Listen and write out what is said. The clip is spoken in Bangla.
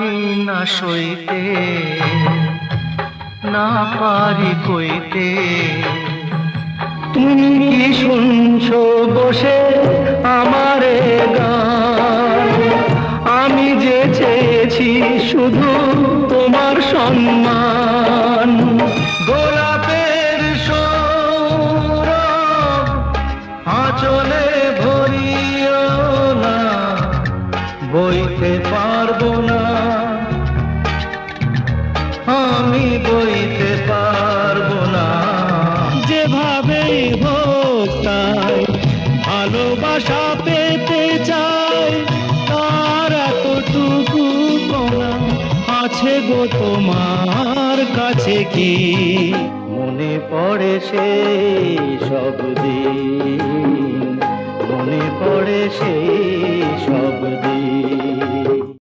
পারি না সইতে, না পারি কইতে। তুমি কি শুনছো বসে আমারে গান? আমি যে চেয়েছি শুধু তোমার সম্মান। গোলাপের সৌরভ আঁচলে ভরিও না, বইতে পারবো না, আমি বইতে পারবো না। যেভাবেই হোক তাই ভালোবাসা পেতে চাই, তার এতটুকু কোনা আছে গো তোমার কাছে কি? মনে পড়ে সেই সব দিন, মনে পড়ে সেই সব দিন।